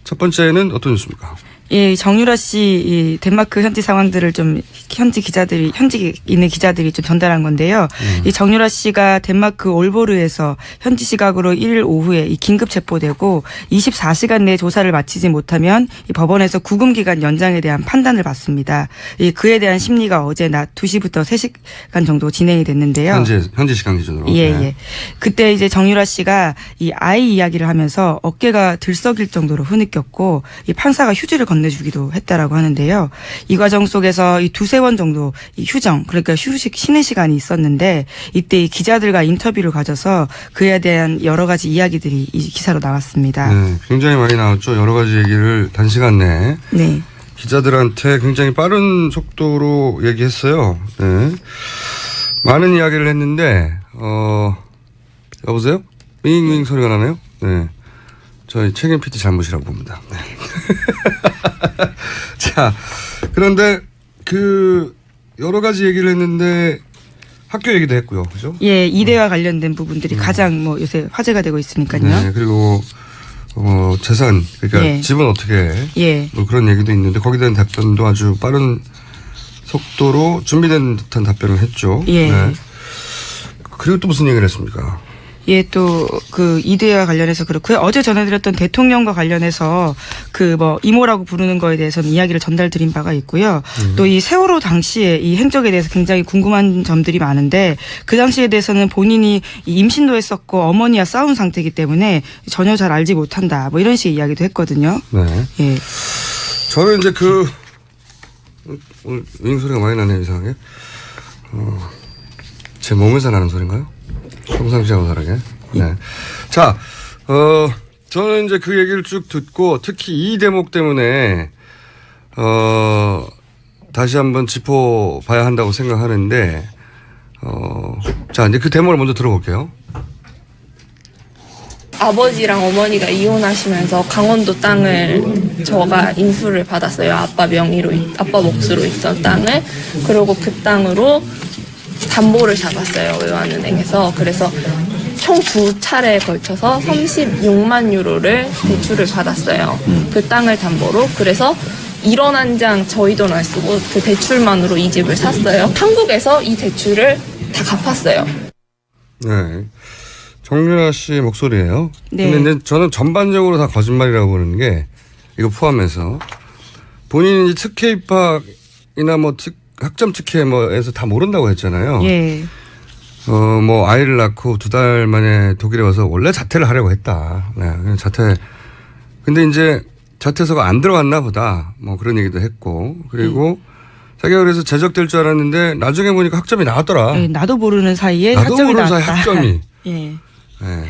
첫 번째는 어떤 뉴스입니까? 예, 정유라 씨 이 덴마크 현지 상황들을 좀 현지 있는 기자들이 좀 전달한 건데요. 이 정유라 씨가 덴마크 올보르에서 현지 시각으로 1일 오후에 이 긴급 체포되고 24시간 내에 조사를 마치지 못하면 이 법원에서 구금 기간 연장에 대한 판단을 받습니다. 이 그에 대한 심리가 어제 낮 2시부터 3시간 정도 진행이 됐는데요. 현지 시간 기준으로. 예, 예. 그때 이제 정유라 씨가 이 아이 이야기를 하면서 어깨가 들썩일 정도로 흐느꼈고 이 판사가 휴지를 건네주기도 했다라고 하는데요. 이 과정 속에서 이 두세 번 정도 이 휴정, 그러니까 쉬는 시간이 있었는데 이때 이 기자들과 인터뷰를 가져서 그에 대한 여러 가지 이야기들이 이 기사로 나왔습니다. 네, 굉장히 많이 나왔죠. 여러 가지 얘기를 단시간 내에. 네. 기자들한테 굉장히 빠른 속도로 얘기했어요. 네. 많은 이야기를 했는데, 여보세요? 윙윙 소리가 나네요? 네. 저희 책임 PT 잘못이라고 봅니다. 네. 자, 그런데 여러 가지 얘기를 했는데 학교 얘기도 했고요. 그죠? 예, 이대와 관련된 부분들이 가장 요새 화제가 되고 있으니까요. 네, 그리고 재산, 그러니까 예. 집은 어떻게 예. 뭐 그런 얘기도 있는데 거기에 대한 답변도 아주 빠른 속도로 준비된 듯한 답변을 했죠. 예. 네. 그리고 또 무슨 얘기를 했습니까? 예, 또 그 이대와 관련해서 그렇고요. 어제 전해드렸던 대통령과 관련해서 이모라고 부르는 거에 대해서는 이야기를 전달드린 바가 있고요. 또 이 세월호 당시에 이 행적에 대해서 굉장히 궁금한 점들이 많은데 그 당시에 대해서는 본인이 임신도 했었고 어머니와 싸운 상태이기 때문에 전혀 잘 알지 못한다. 뭐 이런 식의 이야기도 했거든요. 네. 예. 저는 이제 오늘 윙 소리가 많이 나네요, 이상하게. 제 몸에서 나는 소리인가요? 평상시하고 다르게. 네. 자, 저는 이제 그 얘기를 쭉 듣고 특히 이 대목 때문에, 다시 한번 짚어봐야 한다고 생각하는데, 자, 이제 그 대목을 먼저 들어볼게요. 아버지랑 어머니가 이혼하시면서 강원도 땅을 저가 인수를 받았어요. 아빠 명의로, 아빠 몫으로 있던 땅을. 그리고 그 땅으로 담보를 잡았어요. 외환은행에서. 그래서 총 2차례에 걸쳐서 36만 유로를 대출을 받았어요. 그 땅을 담보로. 그래서 1원 한 장 저희 돈 안 쓰고 그 대출만으로 이 집을 샀어요. 한국에서 이 대출을 다 갚았어요. 네. 정유라 씨의 목소리예요. 네. 근데 이제 저는 전반적으로 다 거짓말이라고 보는 게 이거 포함해서 본인이 특혜 입학이나 학점 특혜 에서 다 모른다고 했잖아요. 예. 아이를 낳고 2달 만에 독일에 와서 원래 자퇴를 하려고 했다. 네, 그냥 자퇴. 근데 이제 자퇴서가 안 들어갔나 보다. 그런 얘기도 했고. 그리고 자기가 그래서 제적될 줄 알았는데 나중에 보니까 학점이 나왔더라. 예, 나도 모르는 사이에 나도 학점이 모르는 나왔다. 사이에 학점이. 예. 네.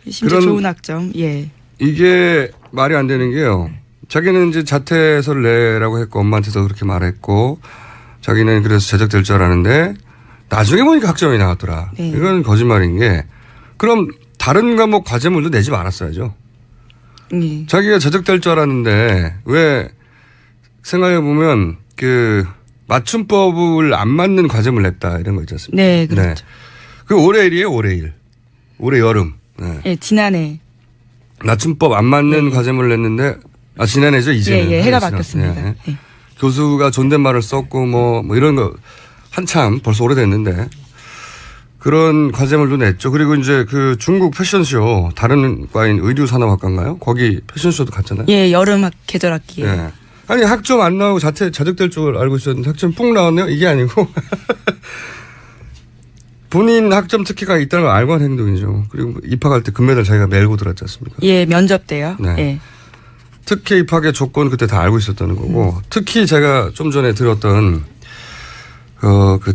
심지어 좋은 학점. 예. 이게 말이 안 되는 게요. 자기는 이제 자퇴서를 내라고 했고 엄마한테도 그렇게 말했고 자기는 그래서 제적될 줄 알았는데 나중에 보니까 학점이 나왔더라. 네. 이건 거짓말인 게 그럼 다른 과목 과제물도 내지 말았어야죠. 예. 자기가 제적될 줄 알았는데 왜 생각해보면 맞춤법을 안 맞는 과제물 냈다 이런 거 있지 않습니까? 네, 그렇죠. 네. 그 올해 일이에요, 올해 일. 올해 여름. 네. 예, 지난해. 맞춤법 안 맞는 과제물을 냈는데 지난해죠, 이제는. 예, 해가 바뀌었습니다. 예. 예. 교수가 존댓말을 썼고 뭐 이런 거 한참 벌써 오래됐는데 그런 과제물도 냈죠. 그리고 이제 중국 패션쇼 다른 과인 의류산업학과인가요? 거기 패션쇼도 갔잖아요. 예, 여름 계절 학기에. 예. 아니 학점 안 나오고 자적될 줄 알고 있었는데 학점 뿡 나왔네요. 이게 아니고 본인 학점 특혜가 있다는 걸 알고 한 행동이죠. 그리고 입학할 때 금메달 자기가 메고 들었지 않습니까? 예, 면접 때요. 네. 예. 특혜 입학의 조건 그때 다 알고 있었다는 거고 특히 제가 좀 전에 들었던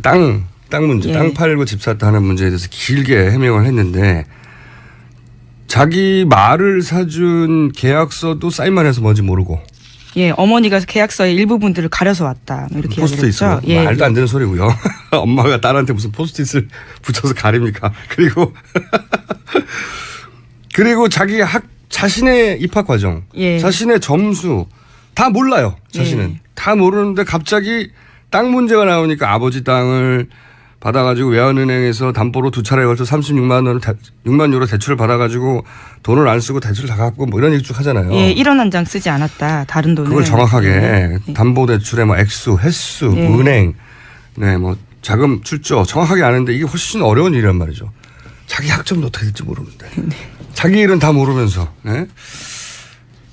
땅 문제, 예. 땅 팔고 집 샀다 하는 문제에 대해서 길게 해명을 했는데 자기 말을 사준 계약서도 사인만 해서 뭔지 모르고 예, 어머니가 계약서의 일부분들을 가려서 왔다. 이렇게 포스트잇 했죠. 예. 말도 안 되는 소리고요. 엄마가 딸한테 무슨 포스트잇을 붙여서 가립니까? 그리고 자기 자신의 입학 과정, 예. 자신의 점수 다 몰라요. 자신은. 예. 다 모르는데 갑자기 땅 문제가 나오니까 아버지 땅을 받아가지고 외환은행에서 담보로 두 차례에 걸쳐 6만 유로 대출을 받아가지고 돈을 안 쓰고 대출을 다 갚고 뭐 이런 얘기 쭉 하잖아요. 예, 1원 한 장 쓰지 않았다. 다른 돈을. 그걸 정확하게 네. 담보대출의 뭐 액수, 횟수, 네. 은행, 네, 뭐 자금 출처 정확하게 아는데 이게 훨씬 어려운 일이란 말이죠. 자기 학점도 어떻게 될지 모르는데. 자기 일은 다 모르면서. 네?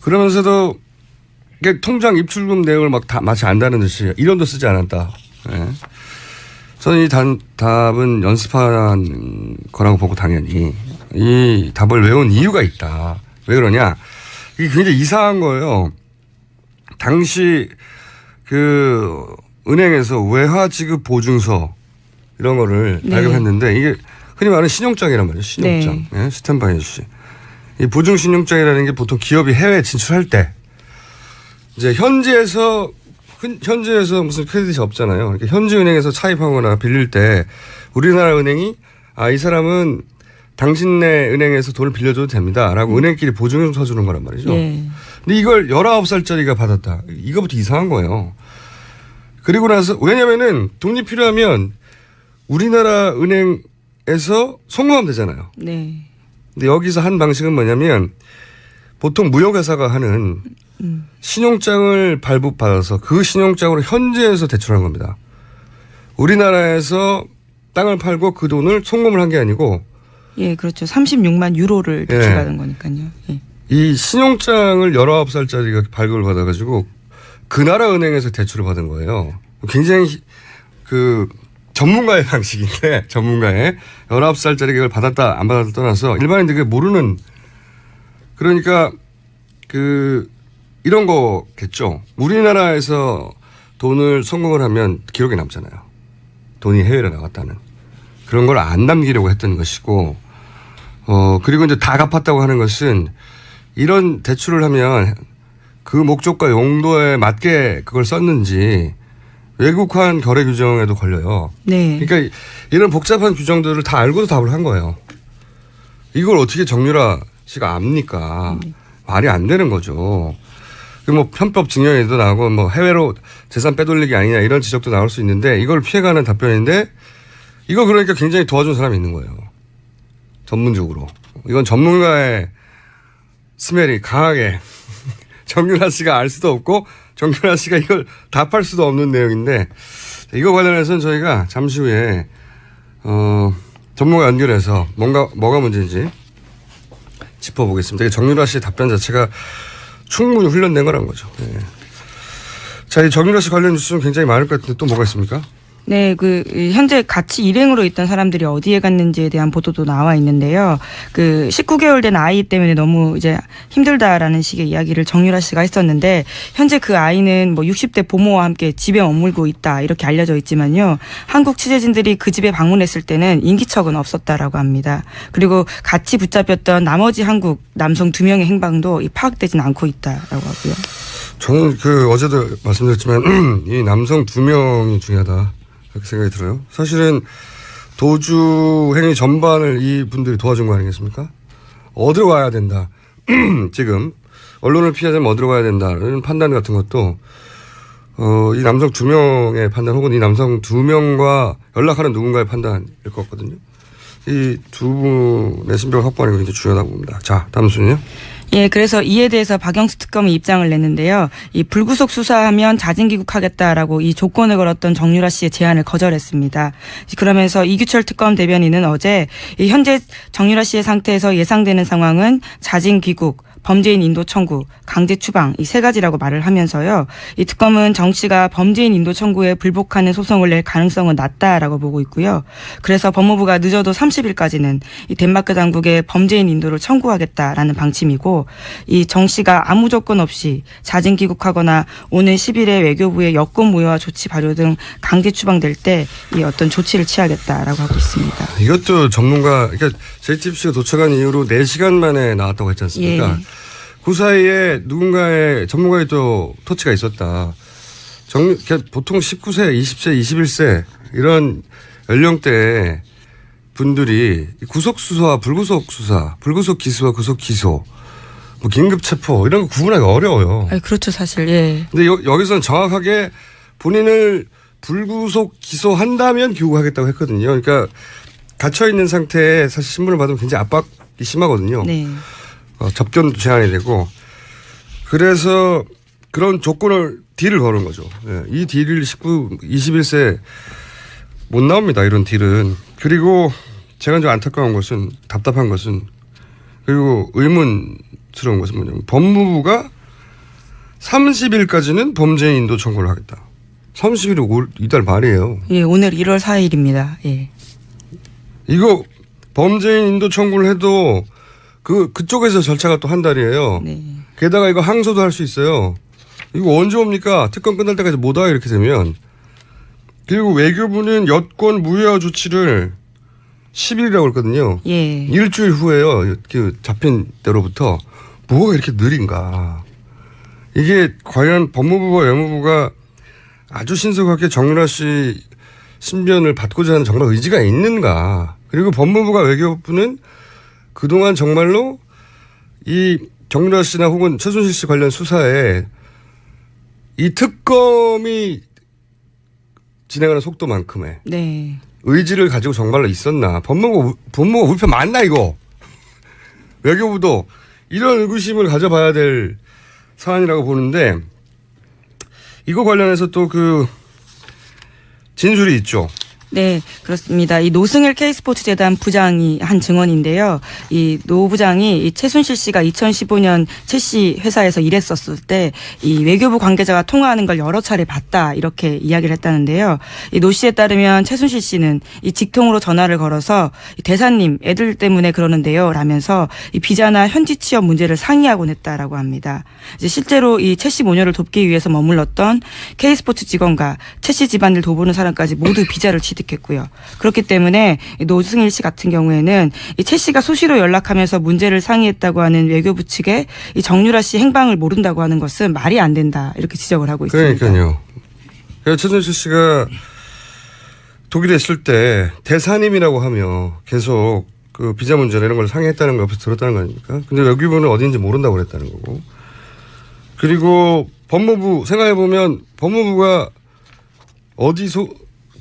그러면서도 이게 통장 입출금 내역을 막 다 마치 안다는 듯이 1원도 쓰지 않았다. 네. 저는 이 답은 연습한 거라고 보고 당연히 이 답을 외운 이유가 있다. 왜 그러냐. 이게 굉장히 이상한 거예요. 당시 그 은행에서 외화 지급 보증서 이런 거를 네. 발급했는데 이게 흔히 말하는 신용장이란 말이에요. 신용장. 네. 네, 스탠바이 해주시. 이 보증 신용장이라는 게 보통 기업이 해외 진출할 때 이제 현지에서 무슨 크레딧이 없잖아요. 그러니까 현지 은행에서 차입하거나 빌릴 때 우리나라 은행이 이 사람은 당신네 은행에서 돈을 빌려줘도 됩니다라고 은행끼리 보증을 서주는 거란 말이죠. 예. 근데 이걸 19살짜리가 받았다. 이거부터 이상한 거예요. 그리고 나서 왜냐면은 돈이 필요하면 우리나라 은행에서 송금하면 되잖아요. 네. 근데 여기서 한 방식은 뭐냐면 보통 무역회사가 하는 신용장을 발급받아서 그 신용장으로 현지에서 대출한 겁니다. 우리나라에서 땅을 팔고 그 돈을 송금을 한 게 아니고 예, 그렇죠. 36만 유로를 대출받은 거니까요. 예. 이 신용장을 19살짜리가 발급을 받아가지고 그 나라 은행에서 대출을 받은 거예요. 굉장히 그 전문가의 방식인데 전문가의 19살짜리가 이걸 받았다 안 받았다 떠나서 일반인들이 모르는 그러니까 그 이런 거겠죠. 우리나라에서 돈을 송금을 하면 기록에 남잖아요. 돈이 해외로 나갔다는. 그런 걸 안 남기려고 했던 것이고 그리고 이제 다 갚았다고 하는 것은 이런 대출을 하면 그 목적과 용도에 맞게 그걸 썼는지 외국환 거래 규정에도 걸려요. 네. 그러니까 이런 복잡한 규정들을 다 알고도 답을 한 거예요. 이걸 어떻게 정유라 씨가 압니까? 말이 안 되는 거죠. 뭐 편법 증여에도 나오고 뭐 해외로 재산 빼돌리기 아니냐 이런 지적도 나올 수 있는데 이걸 피해가는 답변인데 이거 그러니까 굉장히 도와준 사람이 있는 거예요. 전문적으로. 이건 전문가의 스멜이 강하게 정유라 씨가 알 수도 없고 정유라 씨가 이걸 답할 수도 없는 내용인데 이거 관련해서는 저희가 잠시 후에 전문가 연결해서 뭐가 문제인지 짚어보겠습니다. 정유라 씨의 답변 자체가 충분히 훈련된 거라는 거죠. 네. 자, 이 정유라 씨 관련 뉴스는 굉장히 많을 것 같은데 또 뭐가 있습니까? 네, 현재 같이 일행으로 있던 사람들이 어디에 갔는지에 대한 보도도 나와 있는데요. 19개월 된 아이 때문에 너무 이제 힘들다라는 식의 이야기를 정유라 씨가 했었는데, 현재 그 아이는 뭐 60대 부모와 함께 집에 머물고 있다, 이렇게 알려져 있지만요. 한국 취재진들이 그 집에 방문했을 때는 인기척은 없었다라고 합니다. 그리고 같이 붙잡혔던 나머지 한국 남성 2명의 행방도 파악되진 않고 있다라고 하고요. 저는 어제도 말씀드렸지만, 이 남성 2명이 중요하다. 그렇게 생각이 들어요. 사실은 도주 행위 전반을 이 분들이 도와준 거 아니겠습니까? 어디로 가야 된다. 지금 언론을 피하자면 어디로 가야 된다는 판단 같은 것도 이 남성 2명의 판단 혹은 이 남성 2명과 연락하는 누군가의 판단일 것 같거든요. 이 두 분의 신병을 확보하는 게 굉장히 중요하다고 봅니다. 자, 다음 순위요. 예, 그래서 이에 대해서 박영수 특검이 입장을 냈는데요. 이 불구속 수사하면 자진 귀국하겠다라고 이 조건을 걸었던 정유라 씨의 제안을 거절했습니다. 그러면서 이규철 특검 대변인은 어제 이 현재 정유라 씨의 상태에서 예상되는 상황은 자진 귀국, 범죄인 인도 청구, 강제 추방 이 3가지라고 말을 하면서요. 이 특검은 정 씨가 범죄인 인도 청구에 불복하는 소송을 낼 가능성은 낮다라고 보고 있고요. 그래서 법무부가 늦어도 30일까지는 이 덴마크 당국에 범죄인 인도를 청구하겠다라는 방침이고, 이 정 씨가 아무 조건 없이 자진 귀국하거나 오는 10일에 외교부의 여권 무효화 조치 발효 등 강제 추방될 때 이 어떤 조치를 취하겠다라고 하고 있습니다. 이것도 전문가, 그러니까 JTBC가 도착한 이후로 4시간 만에 나왔다고 했지 않습니까? 예. 그 사이에 누군가의 전문가의 또 터치가 있었다. 보통 19세, 20세, 21세 이런 연령대의 분들이 구속 수사와 불구속 수사, 불구속 기소와 구속 기소, 뭐 긴급 체포 이런 거 구분하기 어려워요. 그렇죠, 사실. 예. 근데 여기서는 정확하게 본인을 불구속 기소한다면 귀국하겠다고 했거든요. 그러니까 갇혀 있는 상태에 사실 신문을 받으면 굉장히 압박이 심하거든요. 네. 접견도 제한이 되고 그래서 그런 조건을 딜을 거는 거죠. 예, 이 딜을 21세 못 나옵니다. 이런 딜은. 그리고 제가 좀 안타까운 것은 답답한 것은 그리고 의문스러운 것은 뭐냐면 법무부가 30일까지는 범죄인 인도 청구를 하겠다. 30일이 이달 말이에요. 예, 오늘 1월 4일입니다. 예. 이거 범죄인 인도 청구를 해도 그쪽에서 절차가 또 한 달이에요. 네. 게다가 이거 항소도 할 수 있어요. 이거 언제 옵니까? 특검 끝날 때까지 못 와 이렇게 되면. 그리고 외교부는 여권 무효화 조치를 10일이라고 했거든요. 예. 일주일 후에요. 그 잡힌 때로부터 뭐가 이렇게 느린가. 이게 과연 법무부와 외무부가 아주 신속하게 정유라 씨 신변을 받고자 하는 정말 의지가 있는가. 그리고 법무부가 외교부는 그동안 정말로 이 정유라 씨나 혹은 최순실 씨 관련 수사에 이 특검이 진행하는 속도만큼의 네. 의지를 가지고 정말로 있었나. 법무부가 우리 편 맞나 이거. 외교부도 이런 의구심을 가져봐야 될 사안이라고 보는데 이거 관련해서 또 그 진술이 있죠. 네, 그렇습니다. 이 노승일 K스포츠재단 부장이 한 증언인데요. 이 노 부장이 이 최순실 씨가 2015년 최 씨 회사에서 일했었을 때 이 외교부 관계자가 통화하는 걸 여러 차례 봤다 이렇게 이야기를 했다는데요. 이 노 씨에 따르면 최순실 씨는 이 직통으로 전화를 걸어서 이 대사님 애들 때문에 그러는데요 라면서 이 비자나 현지 취업 문제를 상의하곤 했다라고 합니다. 이제 실제로 이 최 씨 모녀를 돕기 위해서 머물렀던 K스포츠 직원과 최 씨 집안을 돌보는 사람까지 모두 비자를 취득했고요. 그렇기 때문에 노승일 씨 같은 경우에는 이 최 씨가 수시로 연락하면서 문제를 상의했다고 하는 외교부 측에 이 정유라 씨 행방을 모른다고 하는 것은 말이 안 된다 이렇게 지적을 하고 있습니다. 그러니까요. 최순실 씨가 독일에 있을 때 대사님이라고 하며 계속 그 비자 문제나 이런 걸 상의했다는 거 옆에서 들었다는 거 아닙니까? 근데 외교부는 어디인지 모른다고 그랬다는 거고. 그리고 법무부 생각해보면 법무부가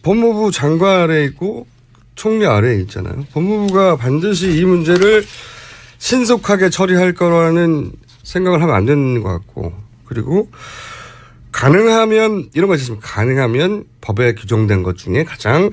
법무부 장관 아래에 있고 총리 아래에 있잖아요. 법무부가 반드시 이 문제를 신속하게 처리할 거라는 생각을 하면 안 되는 것 같고 그리고 가능하면 이런 거 있습니다. 가능하면 법에 규정된 것 중에 가장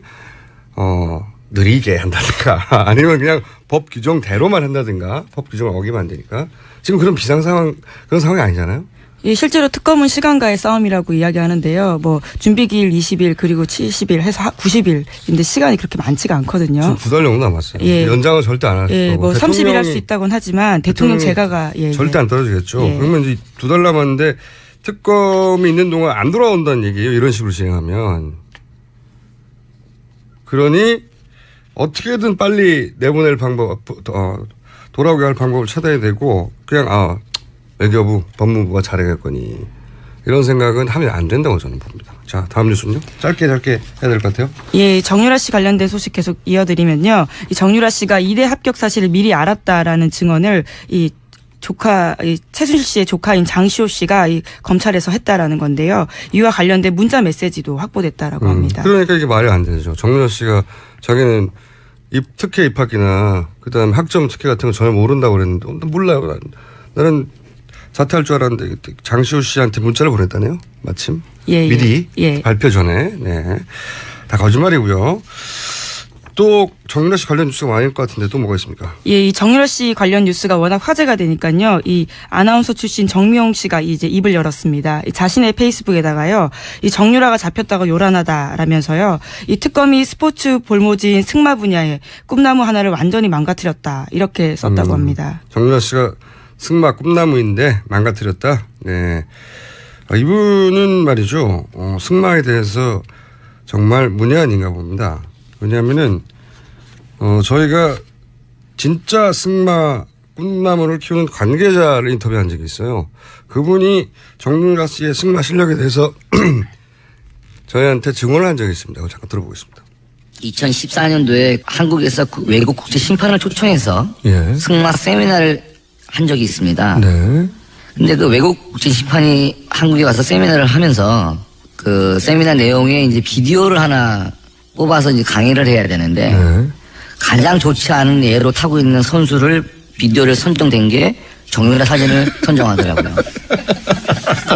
느리게 한다든가 아니면 그냥 법 규정대로만 한다든가 법 규정을 어기면 안 되니까 지금 그런 비상 상황 그런 상황이 아니잖아요. 예, 실제로 특검은 시간과의 싸움이라고 이야기하는데요. 뭐 준비기일 20일 그리고 70일 해서 90일인데 시간이 그렇게 많지가 않거든요. 지금 2달 정도 남았어요. 예. 연장은 절대 안 할 거고. 예, 뭐 30일 할 수 있다고는 하지만 대통령 제가가 절대 안 떨어지겠죠. 예. 그러면 이제 2달 남았는데 특검이 있는 동안 안 돌아온다는 얘기예요. 이런 식으로 진행하면. 그러니 어떻게든 빨리 내보낼 방법, 돌아오게 할 방법을 찾아야 되고 그냥 외교부, 법무부가 잘해겠거니 이런 생각은 하면 안 된다고 저는 봅니다. 자, 다음 뉴스는요. 짧게 해야 될 것 같아요. 예, 정유라 씨 관련된 소식 계속 이어드리면요. 이 정유라 씨가 이대 합격 사실을 미리 알았다라는 증언을 이 최순실 씨의 조카인 장시호 씨가 이 검찰에서 했다라는 건데요. 이와 관련된 문자 메시지도 확보됐다라고 합니다. 그러니까 이게 말이 안 되죠. 정유라 씨가 자기는 특혜 입학이나 그다음에 학점 특혜 같은 거 전혀 모른다고 그랬는데 몰라요. 나는 자퇴할 줄 알았는데 장시호 씨한테 문자를 보냈다네요. 마침 미리 발표 전에. 네. 다 거짓말이고요. 또 정유라 씨 관련 뉴스가 많을 것 같은데 또 뭐가 있습니까? 예, 이 정유라 씨 관련 뉴스가 워낙 화제가 되니까요. 이 아나운서 출신 정미용 씨가 이제 입을 열었습니다. 자신의 페이스북에다가요. 이 정유라가 잡혔다고 요란하다라면서요. 이 특검이 스포츠 볼모지인 승마 분야에 꿈나무 하나를 완전히 망가뜨렸다. 이렇게 썼다고 합니다. 정유라 씨가 승마 꿈나무인데 망가뜨렸다. 네. 이분은 말이죠. 승마에 대해서 정말 문외한인가 봅니다. 왜냐하면은 저희가 진짜 승마 꿈나무를 키우는 관계자를 인터뷰한 적이 있어요. 그분이 정유라 씨의 승마 실력에 대해서 저희한테 증언을 한 적이 있습니다. 잠깐 들어보겠습니다. 2014년도에 한국에서 외국 국제 심판을 초청해서 예. 승마 세미나를 한 적이 있습니다. 네. 근데 그 외국 국제 심판이 한국에 와서 세미나를 하면서 그 세미나 내용에 이제 비디오를 하나 뽑아서 이제 강의를 해야 되는데 네. 가장 좋지 않은 예로 타고 있는 선수를 비디오를 선정된 게 정유라 사진을 선정하더라고요.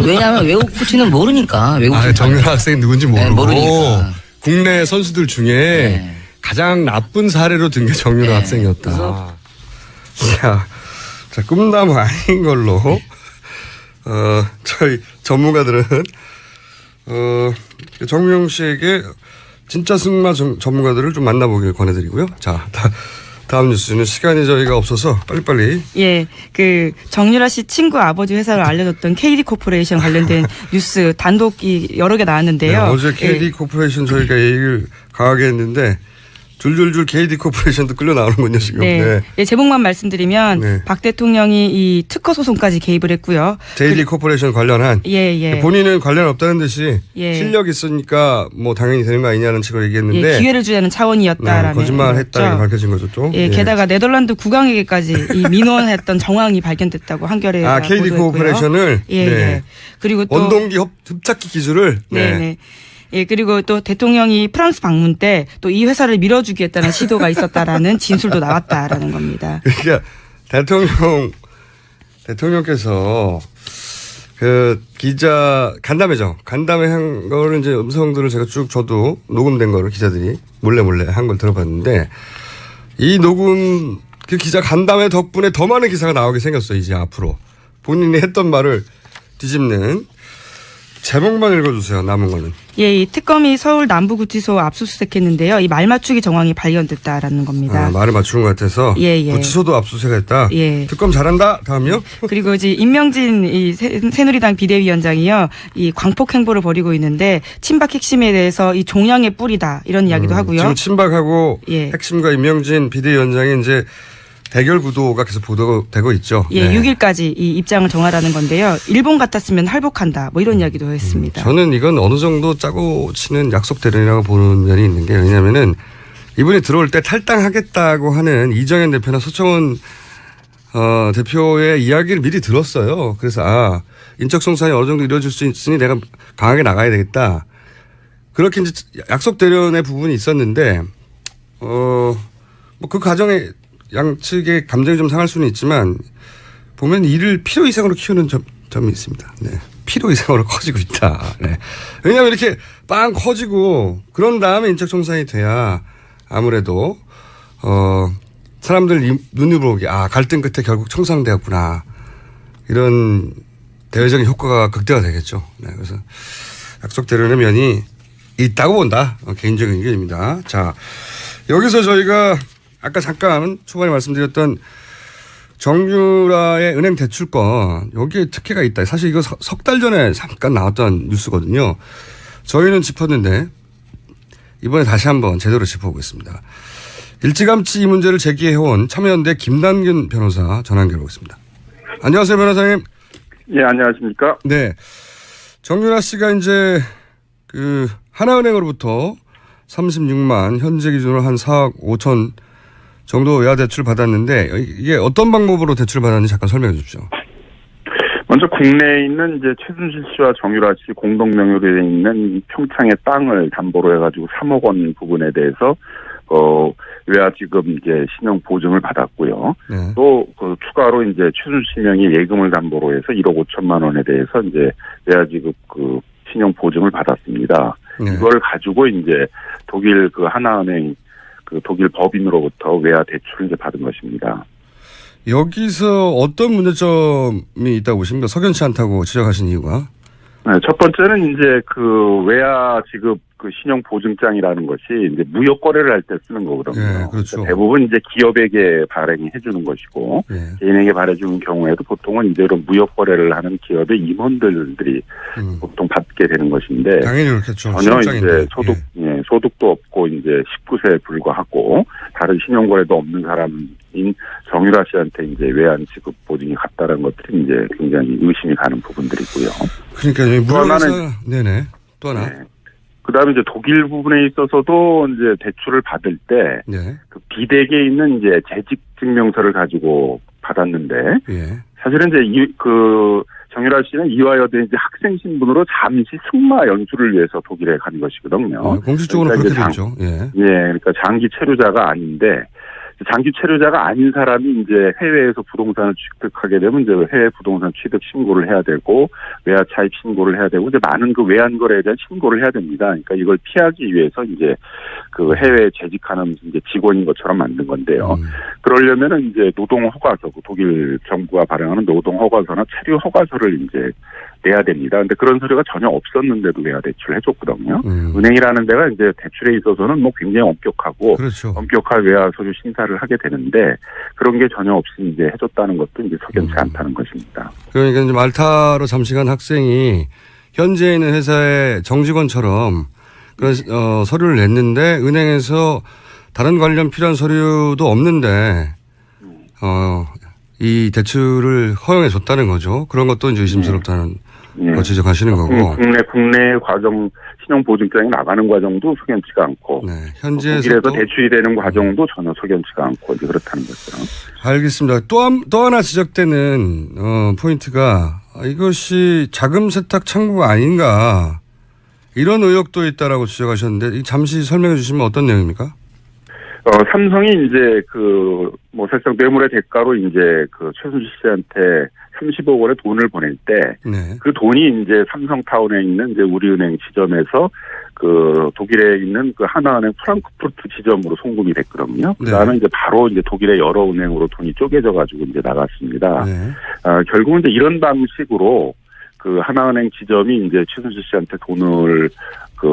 왜냐하면 외국 코치는 모르니까. 외국 정유라 학생이 누군지 모르고. 네, 모르니까. 국내 선수들 중에 네. 가장 나쁜 사례로 든 게 정유라 네. 학생이었다. 자, 꿈나무 아닌 걸로, 저희 전문가들은, 정명 씨에게 진짜 승마 전문가들을 좀 만나보길 권해드리고요. 자, 다음 뉴스는 시간이 저희가 없어서 빨리빨리. 예, 그 정유라 씨 친구 아버지 회사를 알려줬던 KD 코퍼레이션 관련된 뉴스 단독이 여러 개 나왔는데요. 네, 어제 KD 예. 코퍼레이션 저희가 얘기를 강하게 했는데 줄줄줄 KD 코퍼레이션도 끌려 나오는군요 지금. 네. 네. 예, 제목만 말씀드리면 네. 박 대통령이 이 특허 소송까지 개입을 했고요. JD 코퍼레이션 관련한. 예. 본인은 관련 없다는 듯이 예. 실력이 있으니까 뭐 당연히 되는 거 아니냐는 식으로 얘기했는데. 예, 기회를 주자는 차원이었다라는 네, 거짓말했다는 게 밝혀진 거죠 또. 예, 게다가 네덜란드 국왕에게까지 이 민원했던 정황이 발견됐다고 한겨레 KD 보도했고요. 코퍼레이션을. 예, 네. 예. 그리고 또 원동기 흡착기 기술을. 네. 예, 그리고 또 대통령이 프랑스 방문 때 또 이 회사를 밀어주겠다는 시도가 있었다라는 진술도 나왔다라는 겁니다. 그러니까 대통령께서 그 기자 간담회죠. 간담회 한 거를 이제 음성들을 제가 쭉 저도 녹음된 거를 기자들이 몰래 한 걸 들어봤는데 이 녹음 그 기자 간담회 덕분에 더 많은 기사가 나오게 생겼어요. 이제 앞으로 본인이 했던 말을 뒤집는. 제목만 읽어주세요. 남은 거는. 예, 이 특검이 서울 남부구치소 압수수색했는데요. 이 말맞추기 정황이 발견됐다라는 겁니다. 말을 맞추는 것 같아서. 예. 구치소도 압수수색했다. 예. 특검 잘한다. 다음이요. 그리고 이제 임명진 이 새누리당 비대위원장이요, 이 광폭 행보를 벌이고 있는데 친박 핵심에 대해서 이 종양의 뿌리다 이런 이야기도 하고요. 지금 친박하고 예. 핵심과 임명진 비대위원장이 이제 대결 구도가 계속 보도되고 있죠. 예, 네. 6일까지 이 입장을 정하라는 건데요. 일본 같았으면 할복한다. 뭐 이런 이야기도 했습니다. 저는 이건 어느 정도 짜고 치는 약속 대련이라고 보는 면이 있는 게 왜냐면은 이분이 들어올 때 탈당하겠다고 하는 이정현 대표나 서청원 대표의 이야기를 미리 들었어요. 그래서 인적 송산이 어느 정도 이루어질 수 있으니 내가 강하게 나가야 되겠다. 그렇게 이제 약속 대련의 부분이 있었는데 뭐 그 과정에 양측의 감정이 좀 상할 수는 있지만 보면 이를 필요 이상으로 키우는 점이 있습니다. 네. 필요 이상으로 커지고 있다. 네. 왜냐하면 이렇게 빵 커지고 그런 다음에 인적 청산이 돼야 아무래도 사람들 눈으로 보기 갈등 끝에 결국 청산되었구나 이런 대외적인 효과가 극대화 되겠죠. 네. 그래서 약속 대련의 면이 있다고 본다. 개인적인 의견입니다. 자, 여기서 저희가 아까 잠깐 초반에 말씀드렸던 정유라의 은행 대출권 여기에 특혜가 있다. 사실 이거 석 달 전에 잠깐 나왔던 뉴스거든요. 저희는 짚었는데 이번에 다시 한번 제대로 짚어보겠습니다. 일찌감치 이 문제를 제기해온 참여연대 김남균 변호사 전화 연결하겠습니다. 안녕하세요, 변호사님. 예, 안녕하십니까? 네. 정유라 씨가 이제 그 하나은행으로부터 36만 현재 기준으로 한 4억 5천 정도 외화 대출 받았는데 이게 어떤 방법으로 대출 받았는지 잠깐 설명해 주십시오. 먼저 국내에 있는 이제 최순실 씨와 정유라 씨 공동 명의로 되어 있는 평창의 땅을 담보로 해가지고 3억 원 부분에 대해서 외화 지급 이제 신용 보증을 받았고요. 네. 또 그 추가로 이제 최순실 명의 예금을 담보로 해서 1억 5천만 원에 대해서 이제 외화 지급 그 신용 보증을 받았습니다. 네. 이걸 가지고 이제 독일 그 하나은행 그 독일 법인으로부터 외화 대출을 이제 받은 것입니다. 여기서 어떤 문제점이 있다고 보십니까? 석연치 않다고 지적하신 이유가? 네, 첫 번째는 이제 그 외화 지급 그 신용 보증장이라는 것이 이제 무역 거래를 할 때 쓰는 거거든요. 네, 그렇죠. 그러니까 대부분 이제 기업에게 발행해 주는 것이고 네. 개인에게 발해 주는 경우에도 보통은 이제 이런 무역 거래를 하는 기업의 임원들이 보통 받게 되는 것인데 당연히 그렇겠죠. 전혀 이제 실장인데. 소득도 없고 이제 19세에 불과하고 다른 신용 거래도 없는 사람인 정유라 씨한테 이제 외환 지급 보증이 갔다는 것들이 이제 굉장히 의심이 가는 부분들이고요. 그러니까 무역에서 네네 또 하나. 네. 그다음에 이제 독일 부분에 있어서도 이제 대출을 받을 때 네. 그 비대기에 있는 이제 재직 증명서를 가지고 받았는데 예. 사실은 이제 그 정유라 씨는 이화여대 이제 학생 신분으로 잠시 승마 연수를 위해서 독일에 간 것이거든요. 공식적으로 그러니까 그렇게 되죠. 예. 예, 그러니까 장기 체류자가 아닌데 장기 체류자가 아닌 사람이 이제 해외에서 부동산을 취득하게 되면 이제 해외 부동산 취득 신고를 해야 되고 외화 차입 신고를 해야 되고 이제 많은 그 외환 거래에 대한 신고를 해야 됩니다. 그러니까 이걸 피하기 위해서 이제 그 해외에 재직하는 이제 직원인 것처럼 만든 건데요. 그러려면은 이제 노동 허가서, 독일 정부가 발행하는 노동 허가서나 체류 허가서를 이제 내야 됩니다. 근데 그런 서류가 전혀 없었는데도 외화 대출을 해줬거든요. 은행이라는 데가 이제 대출에 있어서는 뭐 굉장히 엄격하고 그렇죠. 엄격한 외화 서류 심사를 하게 되는데 그런 게 전혀 없이 이제 해줬다는 것도 이제 석연치 않다는 것입니다. 그러니까 이제 말타로 잠시 간 학생이 현재 있는 회사의 정직원처럼 그런 서류를 냈는데 은행에서 다른 관련 필요한 서류도 없는데 이 대출을 허용해 줬다는 거죠. 그런 것도 이제 의심스럽다는 거 지적하시는 거고. 국내 과정 신용보증장이 나가는 과정도 석연치가 않고 네, 현지에서 독일에서 대출이 되는 과정도 전혀 석연치가 않고 이제 그렇다는 거죠. 알겠습니다. 또 하나 지적되는 포인트가 이것이 자금 세탁 창구가 아닌가 이런 의혹도 있다라고 지적하셨는데 잠시 설명해 주시면 어떤 내용입니까? 삼성이 이제 뭐 사실상 뇌물의 대가로 이제 최순실 씨한테 30억 원의 돈을 보낼 때 그 돈이 이제 삼성타운에 있는 이제 우리은행 지점에서 독일에 있는 하나은행 프랑크푸르트 지점으로 송금이 됐거든요. 그 다음에 이제 바로 이제 독일의 여러 은행으로 돈이 쪼개져 가지고 이제 나갔습니다. 결국은 이제 이런 방식으로 하나은행 지점이 이제 최순실 씨한테 돈을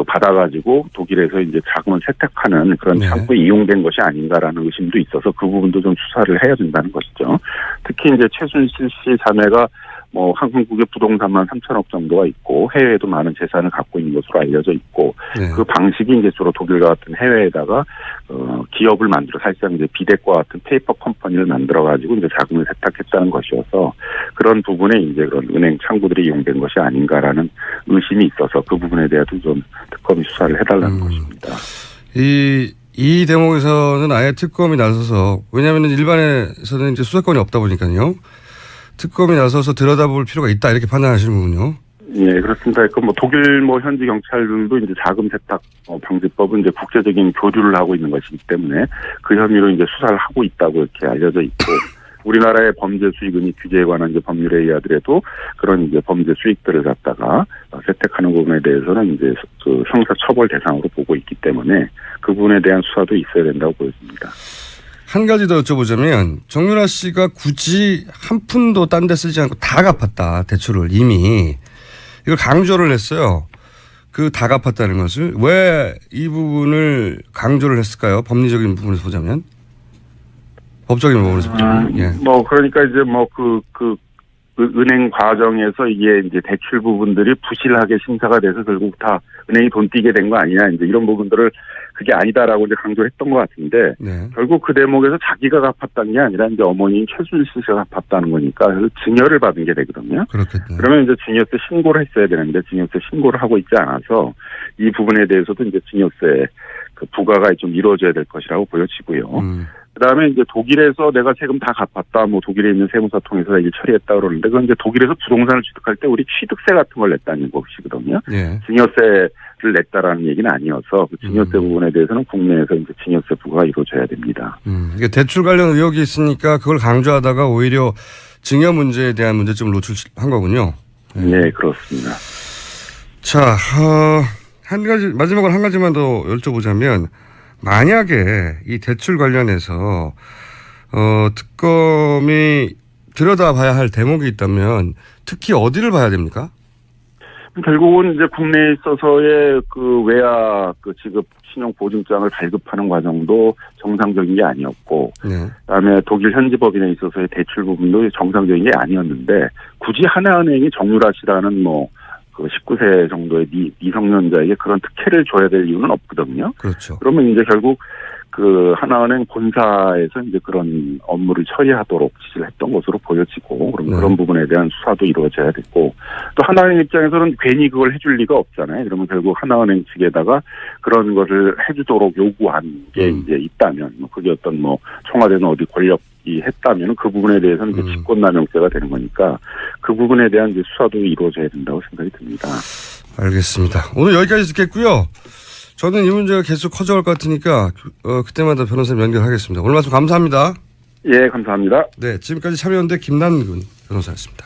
받아가지고 독일에서 이제 자금을 세탁하는 그런 창구에 이용된 것이 아닌가라는 의심도 있어서 그 부분도 좀 수사를 해야 된다는 것이죠. 특히 이제 최순실 씨 자매가 뭐 한국의 부동산만 3천억 정도가 있고 해외에도 많은 재산을 갖고 있는 것으로 알려져 있고 그 방식이 이제 주로 독일과 같은 해외에다가 기업을 만들어 사실상 이제 비덱과 같은 페이퍼 컴퍼니를 만들어 가지고 이제 자금을 세탁했다는 것이어서 그런 부분에 이제 그런 은행 창구들이 이용된 것이 아닌가라는 의심이 있어서 그 부분에 대해서 좀 특검이 수사를 해달라는 것입니다. 이 대목에서는 아예 특검이 나서서 왜냐하면 일반에서는 이제 수사권이 없다 보니까요. 특검이 나서서 들여다볼 필요가 있다 이렇게 판단하시는군요. 예, 그렇습니다. 독일 현지 경찰들도 이제 자금 세탁 방지법은 이제 국제적인 교류를 하고 있는 것이기 때문에 그 혐의로 이제 수사를 하고 있다고 이렇게 알려져 있고 우리나라의 범죄 수익은이 규제에 관한 이제 법률에 의하더라도 그런 이제 범죄 수익들을 갖다가 세탁하는 부분에 대해서는 이제 형사 처벌 대상으로 보고 있기 때문에 그 부분에 대한 수사도 있어야 된다고 보여집니다. 한 가지 더 여쭤보자면 정유라 씨가 굳이 한 푼도 딴 데 쓰지 않고 다 갚았다. 대출을 이미. 이걸 강조를 했어요. 다 갚았다는 것을. 왜 이 부분을 강조를 했을까요? 법리적인 부분에서 보자면. 법적인 부분에서 보자면. 예. 그러니까 이제 은행 과정에서 이게 이제 대출 부분들이 부실하게 심사가 돼서 결국 다 은행이 돈 띄게 된 거 아니냐. 이제 이런 부분들을 그게 아니다라고 이제 강조했던 것 같은데 결국 그 대목에서 자기가 갚았다는 게 아니라 이제 어머니인 최순실 씨가 갚았다는 거니까 그래서 증여를 받은 게 되거든요. 그렇겠네. 그러면 이제 증여세 신고를 했어야 되는데 증여세 신고를 하고 있지 않아서 이 부분에 대해서도 이제 증여세 부과가 좀 이루어져야 될 것이라고 보여지고요. 그다음에 이제 독일에서 내가 세금 다 갚았다, 독일에 있는 세무사 통해서 일 처리했다 그러는데 그건 이제 독일에서 부동산을 취득할 때 우리 취득세 같은 걸 냈다는 것이거든요. 증여세를 냈다라는 얘기는 아니어서 그 증여세 부분에 대해서는 국내에서 이제 증여세 부과가 이루어져야 됩니다. 이게 대출 관련 의혹이 있으니까 그걸 강조하다가 오히려 증여 문제에 대한 문제점을 노출한 거군요. 네, 그렇습니다. 자, 마지막으로 한 가지만 더 여쭤보자면 만약에 이 대출 관련해서 특검이 들여다봐야 할 대목이 있다면 특히 어디를 봐야 됩니까? 결국은 이제 국내에 있어서의 외화 지급 신용보증장을 발급하는 과정도 정상적인 게 아니었고, 그다음에 독일 현지 법인에 있어서의 대출 부분도 정상적인 게 아니었는데 굳이 하나은행이 정유라 씨라는 19세 정도의 미성년자에게 그런 특혜를 줘야 될 이유는 없거든요. 그렇죠. 그러면 이제 결국 하나은행 본사에서 이제 그런 업무를 처리하도록 지시를 했던 것으로 보여지고, 그런 부분에 대한 수사도 이루어져야 됐고, 또 하나은행 입장에서는 괜히 그걸 해줄 리가 없잖아요. 그러면 결국 하나은행 측에다가 그런 것을 해주도록 요구한 게 이제 있다면, 그게 어떤 청와대는 어디 권력 했다면 그 부분에 대해서는 이제 직권남용죄가 되는 거니까 그 부분에 대한 이제 수사도 이루어져야 된다고 생각이 듭니다. 알겠습니다. 오늘 여기까지 듣겠고요. 저는 이 문제가 계속 커져갈 것 같으니까 그때마다 변호사님 연결하겠습니다. 오늘 말씀 감사합니다. 예, 감사합니다. 네, 지금까지 참여연대 김남근 변호사였습니다.